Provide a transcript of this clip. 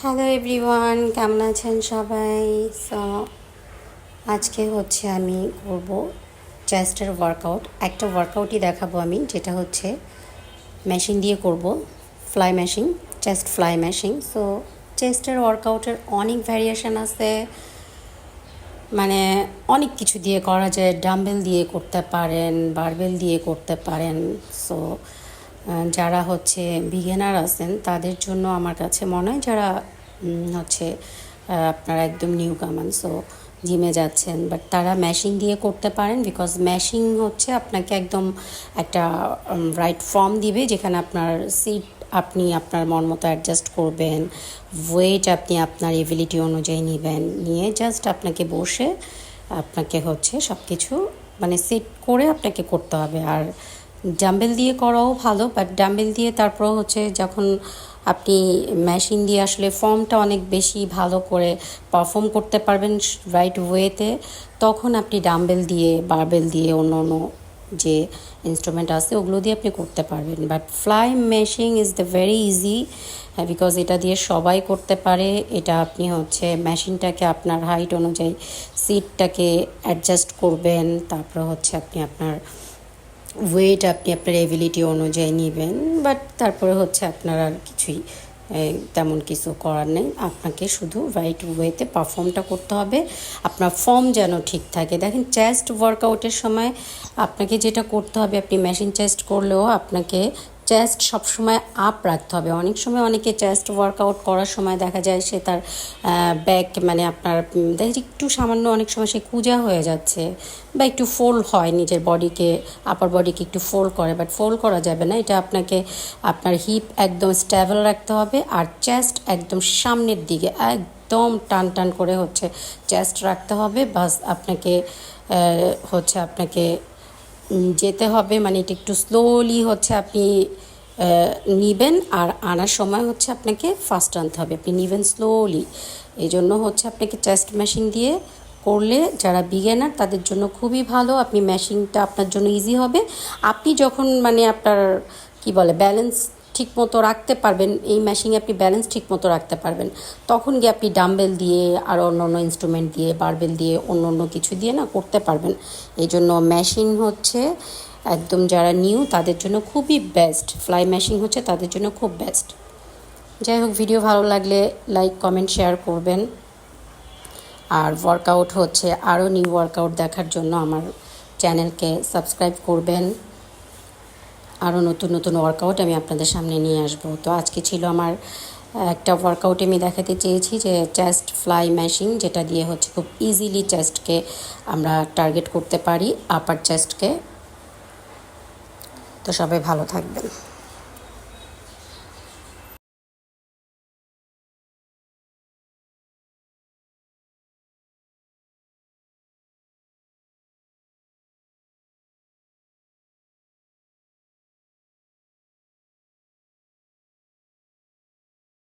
Hello everyone, কেমন আছেন সবাই? সো আজকে হচ্ছে আমি করব চেস্টের ওয়ার্কআউট। একটা ওয়ার্কআউটই দেখাবো আমি, যেটা হচ্ছে মেশিন দিয়ে করব, fly machine, chest fly machine. So চেস্টের ওয়ার্কআউটের অনেক ভ্যারিয়েশন আছে, মানে অনেক কিছু দিয়ে করা যায়। ডাম্বেল দিয়ে করতে পারেন, বারবেল দিয়ে করতে পারেন। সো যারা হচ্ছে বিগিনার আছেন তাদের জন্য আমার কাছে মনে হয়, যারা হচ্ছে আপনারা একদম নিউ কামান, সো জিমে যাচ্ছেন, বাট তারা ম্যাশিং দিয়ে করতে পারেন। বিকজ ম্যাশিং হচ্ছে আপনাকে একদম একটা রাইট ফর্ম দিবে, যেখানে আপনার সিট আপনি আপনার মন মতো অ্যাডজাস্ট করবেন, ওয়েট আপনি আপনার এবিলিটি অনুযায়ী নেবেন, নিয়ে জাস্ট আপনাকে বসে আপনাকে হচ্ছে সব কিছু মানে সেট করে আপনাকে করতে হবে। আর ডাম্বেল দিয়ে করাও ভালো, বাট ডাম্বেল দিয়ে তারপর হচ্ছে যখন আপনি মেশিন দিয়ে আসলে ফর্মটা অনেক বেশি ভালো করে পারফর্ম করতে পারবেন রাইট ওয়েতে, তখন আপনি ডাম্বেল দিয়ে, বারবেল দিয়ে, অন্য অন্য যে ইনস্ট্রুমেন্ট আছে ওগুলো দিয়ে আপনি করতে পারবেন। But fly মেশিং is the very easy, because এটা দিয়ে সবাই করতে পারে। এটা আপনি হচ্ছে মেশিনটাকে আপনার হাইট অনুযায়ী সিটটাকে অ্যাডজাস্ট করবেন, তারপর হচ্ছে আপনি আপনার ওয়েট আপনি আপনার এবিলিটি অনুযায়ী নেবেন। বাট তারপরে হচ্ছে আপনার আর কিছুই তেমন কিছু করার নেই, আপনাকে শুধু রাইট ওয়েতে পারফর্মটা করতে হবে, আপনার ফর্ম যেন ঠিক থাকে। দেখেন, চেস্ট ওয়ার্কআউটের সময় আপনাকে যেটা করতে হবে, আপনি মেশিন চেস্ট করলেও আপনাকে চেস্ট সবসময় আপ রাখতে হবে। অনেক সময় অনেকে চেস্ট ওয়ার্কআউট করার সময় দেখা যায় সে তার ব্যাক মানে আপনার দেখি একটু সামান্য অনেক সময় সে কুঁজা হয়ে যাচ্ছে, বা একটু ফোল্ড হয়, নিজের বডিকে, আপার বডিকে একটু ফোল্ড করে, বাট ফোল্ড করা যাবে না। এটা আপনাকে আপনার হিপ একদম স্টেবল রাখতে হবে, আর চেস্ট একদম সামনের দিকে একদম টান টান করে হচ্ছে চেস্ট রাখতে হবে। বাস আপনাকে আপনাকে যেতে হবে, মানে এটা একটু স্লোলি হচ্ছে আপনি নিবেন, আর আনার সময় হচ্ছে আপনাকে ফাস্ট আনতে হবে, আপনি নিবেন স্লোলি। এই জন্য হচ্ছে আপনাকে চেস্ট মেশিন দিয়ে করলে যারা বিগিনার তাদের জন্য খুবই ভালো। আপনি মেশিনটা আপনার জন্য ইজি হবে। আপনি যখন মানে আপনার কি বলে ব্যালেন্স ঠিক মতো রাখতে পারবেন, এই মেশিনে আপনি ব্যালেন্স ঠিক মতো রাখতে পারবেন, তখন গিয়ে আপনি ডাম্বেল দিয়ে আর অন্য অন্য ইনস্ট্রুমেন্ট দিয়ে, বারবেল দিয়ে, অন্য অন্য কিছু দিয়ে না করতে পারবেন। এই জন্য মেশিন হচ্ছে একদম যারা নিউ তাদের জন্য খুবই বেস্ট, ফ্লাই মেশিন হচ্ছে তাদের জন্য খুব বেস্ট। যাই হোক, ভিডিও ভালো লাগলে লাইক, কমেন্ট, শেয়ার করবেন। আর ওয়ার্কআউট হচ্ছে আরও নিউ ওয়ার্কআউট দেখার জন্য আমার চ্যানেলকে সাবস্ক্রাইব করবেন। আরও নতুন নতুন ওয়ার্কআউট আমি আপনাদের সামনে নিয়ে আসবো। তো আজকে ছিল আমার একটা ওয়ার্কআউট আমি দেখাতে চেয়েছি, যে চেস্ট ফ্লাই মেশিন, যেটা দিয়ে হচ্ছে খুব ইজিলি চেস্টকে আমরা টার্গেট করতে পারি, আপার চেস্টকে। তো সবাই ভালো থাকবেন।